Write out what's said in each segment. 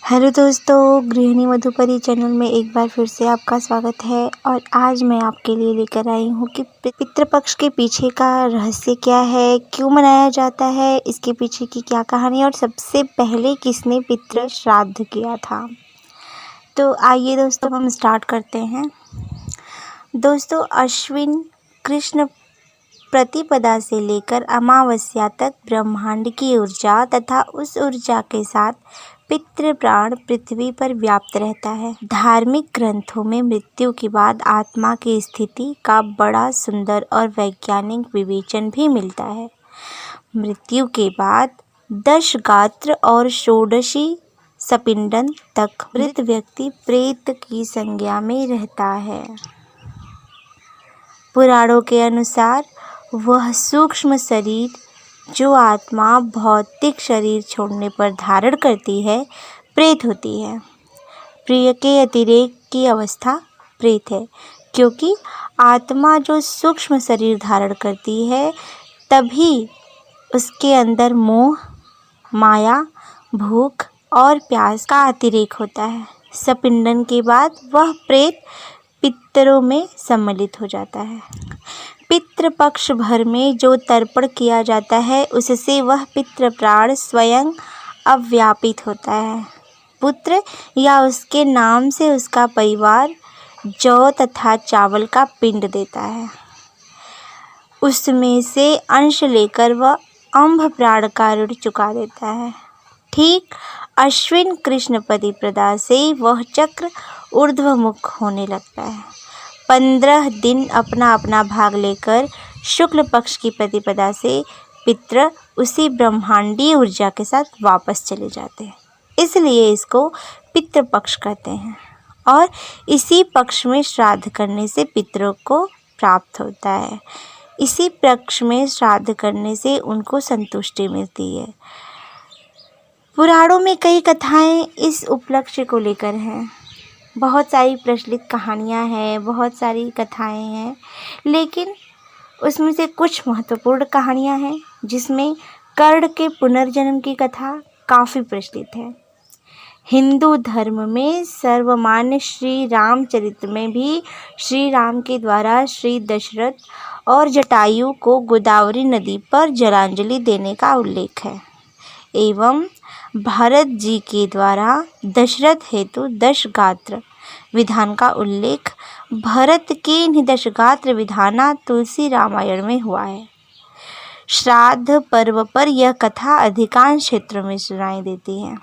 Hello दोस्तों, गृहिणी मधुपरी channel में एक बार फिर से आपका स्वागत है। और आज मैं आपके लिए लेकर आई हूँ कि पितृपक्ष के पीछे का रहस्य क्या है, क्यों मनाया जाता है, इसके पीछे की क्या कहानी है और सबसे पहले किसने पितृ श्राद्ध किया था। तो आइए दोस्तों हम स्टार्ट करते हैं। दोस्तों, अश्विन कृष्ण प्रतिपदा से लेकर अमावस्या तक ब्रह्मांड की ऊर्जा तथा उस ऊर्जा के साथ पितृ प्राण पृथ्वी पर व्याप्त रहता है। धार्मिक ग्रंथों में मृत्यु के बाद आत्मा की स्थिति का बड़ा सुंदर और वैज्ञानिक विवेचन भी मिलता है। मृत्यु के बाद 10 गात्र और 16 सपिंडन तक मृत व्यक्ति प्रेत की संज्ञा में रहता है। पुराणों के अनुसार वह सूक्ष्म शरीर जो आत्मा भौतिक शरीर छोड़ने पर धारण करती है प्रेत होती है। प्रिय के अतिरेक की अवस्था प्रेत है, क्योंकि आत्मा जो सूक्ष्म शरीर धारण करती है तभी उसके अंदर मोह, माया, भूख और प्यास का अतिरेक होता है। सपिंडन के बाद वह प्रेत पितरों में सम्मिलित हो जाता है। पितृपक्ष भर में जो तर्पण किया जाता है उससे वह पितृ प्राण स्वयं अव्यापित होता है। पुत्र या उसके नाम से उसका परिवार जौ तथा चावल का पिंड देता है। उसमें से अंश लेकर वह अंभ प्राण का ऋण चुका देता है। ठीक अश्विन कृष्ण प्रतिपदा से वह चक्र ऊर्ध्वमुख होने लगता है। 15 दिन अपना अपना भाग लेकर शुक्ल पक्ष की प्रतिपदा से पितृ उसी ब्रह्मांडीय ऊर्जा के साथ वापस चले जाते हैं, इसलिए इसको पितृपक्ष कहते हैं। और इसी पक्ष में श्राद्ध करने से पितरों को प्राप्त होता है। इसी पक्ष में श्राद्ध करने से उनको संतुष्टि मिलती है। पुराणों में कई कथाएं इस उपलक्ष्य को लेकर हैं। बहुत सारी प्रचलित कहानियाँ हैं, बहुत सारी कथाएं हैं, लेकिन उसमें से कुछ महत्वपूर्ण कहानियाँ हैं जिसमें कर्ण के पुनर्जन्म की कथा काफ़ी प्रचलित है। हिंदू धर्म में सर्वमान्य श्री रामचरित्र में भी श्री राम के द्वारा श्री दशरथ और जटायु को गोदावरी नदी पर जलांजलि देने का उल्लेख है। एवं भरत जी के द्वारा दशरथ हेतु 10 गात्र विधान का उल्लेख भरत के 10 गात्र विधाना तुलसी रामायण में हुआ है। श्राद्ध पर्व पर यह कथा अधिकांश क्षेत्रों में सुनाई देती है।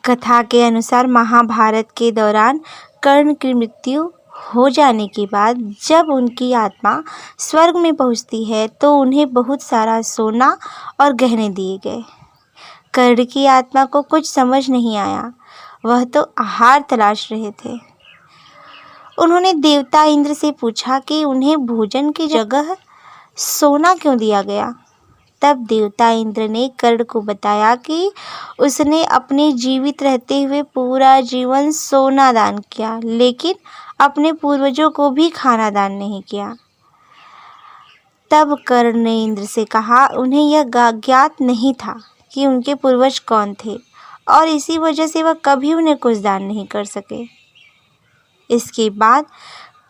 कथा के अनुसार महाभारत के दौरान कर्ण की मृत्यु हो जाने के बाद जब उनकी आत्मा स्वर्ग में पहुंचती है तो उन्हें बहुत सारा सोना और गहने दिए गए। कर्ण की आत्मा को कुछ समझ नहीं आया, वह तो आहार तलाश रहे थे। उन्होंने देवता इंद्र से पूछा कि उन्हें भोजन की जगह सोना क्यों दिया गया। तब देवता इंद्र ने कर्ण को बताया कि उसने अपने जीवित रहते हुए पूरा जीवन सोना दान किया, लेकिन अपने पूर्वजों को भी खाना दान नहीं किया। तब कर्ण ने इंद्र से कहा उन्हें यह ज्ञात नहीं था कि उनके पूर्वज कौन थे और इसी वजह से वह कभी उन्हें कुछ दान नहीं कर सके। इसके बाद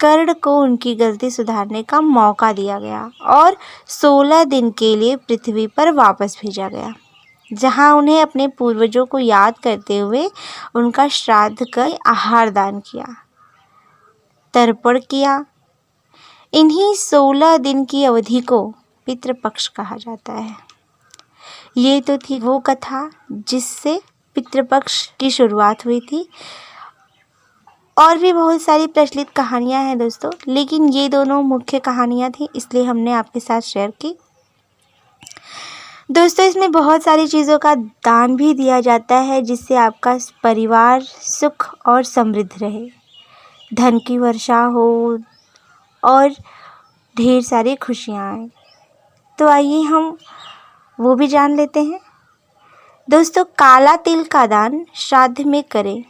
कर्ण को उनकी गलती सुधारने का मौका दिया गया और 16 दिन के लिए पृथ्वी पर वापस भेजा गया, जहां उन्हें अपने पूर्वजों को याद करते हुए उनका श्राद्ध कर आहार दान किया, तर्पण किया। इन्हीं 16 दिन की अवधि को पितृपक्ष कहा जाता है। ये तो थी वो कथा जिससे पितृपक्ष की शुरुआत हुई थी। और भी बहुत सारी प्रचलित कहानियाँ हैं दोस्तों, लेकिन ये दोनों मुख्य कहानियाँ थी, इसलिए हमने आपके साथ शेयर की। दोस्तों, इसमें बहुत सारी चीज़ों का दान भी दिया जाता है जिससे आपका परिवार सुख और समृद्ध रहे, धन की वर्षा हो और ढेर सारी खुशियाँ आए। तो आइए हम वो भी जान लेते हैं। दोस्तों, काला तिल का दान श्राद्ध में करें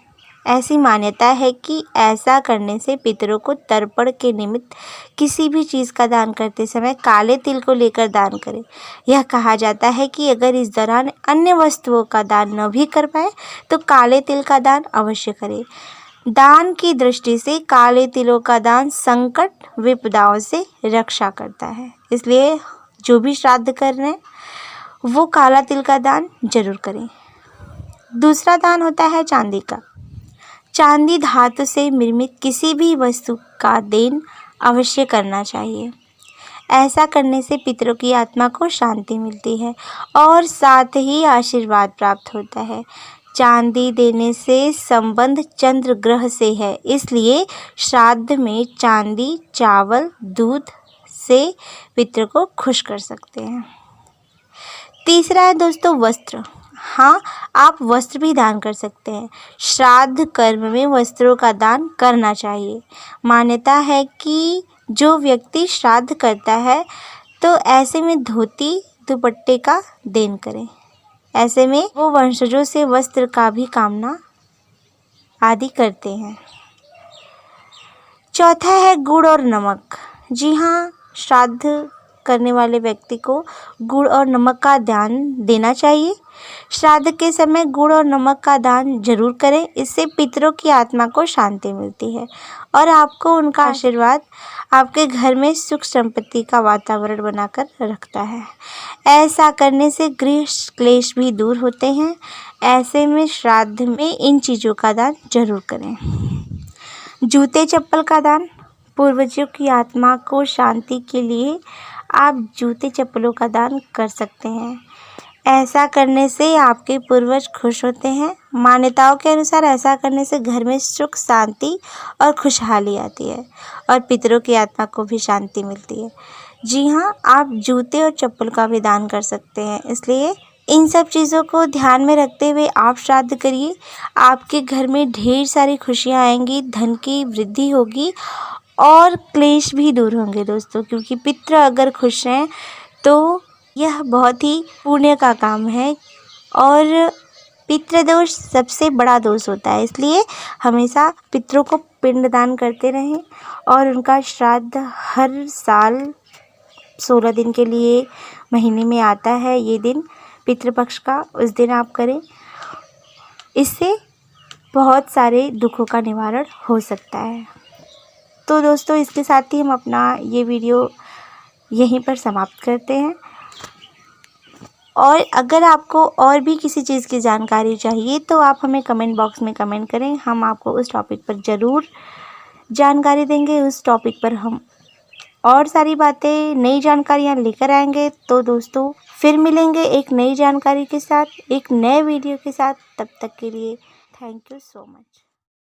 ऐसी मान्यता है कि ऐसा करने से पितरों को तर्पण के निमित्त किसी भी चीज़ का दान करते समय काले तिल को लेकर दान करें। यह कहा जाता है कि अगर इस दौरान अन्य वस्तुओं का दान न भी कर पाए तो काले तिल का दान अवश्य करें। दान की दृष्टि से काले तिलों का दान संकट विपदाओं से रक्षा करता है, इसलिए जो भी श्राद्ध कर रहे हैं वो काला तिल का दान जरूर करें। दूसरा दान होता है चांदी का। चांदी धातु से निर्मित किसी भी वस्तु का दान अवश्य करना चाहिए। ऐसा करने से पितरों की आत्मा को शांति मिलती है और साथ ही आशीर्वाद प्राप्त होता है। चांदी देने से संबंध चंद्र ग्रह से है, इसलिए श्राद्ध में चांदी, चावल, दूध से पितरों को खुश कर सकते हैं। तीसरा है दोस्तों वस्त्र। हाँ, आप वस्त्र भी दान कर सकते हैं। श्राद्ध कर्म में वस्त्रों का दान करना चाहिए। मान्यता है कि जो व्यक्ति श्राद्ध करता है तो ऐसे में धोती दुपट्टे का दान करें। ऐसे में वो वंशजों से वस्त्र का भी कामना आदि करते हैं। चौथा है गुड़ और नमक। जी हाँ, श्राद्ध करने वाले व्यक्ति को गुड़ और नमक का दान देना चाहिए। श्राद्ध के समय गुड़ और नमक का दान जरूर करें, इससे पितरों की आत्मा को शांति मिलती है और आपको उनका आशीर्वाद आपके घर में सुख संपत्ति का वातावरण बनाकर रखता है। ऐसा करने से गृह क्लेश भी दूर होते हैं। ऐसे में श्राद्ध में इन चीज़ों का दान जरूर करें। जूते चप्पल का दान। पूर्वजों की आत्मा को शांति के लिए आप जूते चप्पलों का दान कर सकते हैं। ऐसा करने से आपके पूर्वज खुश होते हैं। मान्यताओं के अनुसार ऐसा करने से घर में सुख, शांति और खुशहाली आती है और पितरों की आत्मा को भी शांति मिलती है। जी हाँ, आप जूते और चप्पल का भी दान कर सकते हैं, इसलिए इन सब चीज़ों को ध्यान में रखते हुए आप श्राद्ध करिए। आपके घर में ढेर सारी खुशियाँ आएंगी, धन की वृद्धि होगी और क्लेश भी दूर होंगे दोस्तों, क्योंकि पितृ अगर खुश हैं तो यह बहुत ही पुण्य का काम है और पितृदोष सबसे बड़ा दोष होता है। इसलिए हमेशा पितरों को पिंडदान करते रहें और उनका श्राद्ध हर साल 16 दिन के लिए महीने में आता है ये दिन पितृपक्ष का, उस दिन आप करें। इससे बहुत सारे दुखों का निवारण हो सकता है। तो दोस्तों, इसके साथ ही हम अपना ये वीडियो यहीं पर समाप्त करते हैं और अगर आपको और भी किसी चीज़ की जानकारी चाहिए तो आप हमें कमेंट बॉक्स में कमेंट करें, हम आपको उस टॉपिक पर ज़रूर जानकारी देंगे। उस टॉपिक पर हम और सारी बातें, नई जानकारियाँ लेकर आएंगे। तो दोस्तों, फिर मिलेंगे एक नई जानकारी के साथ, एक नए वीडियो के साथ। तब तक के लिए थैंक यू सो मच।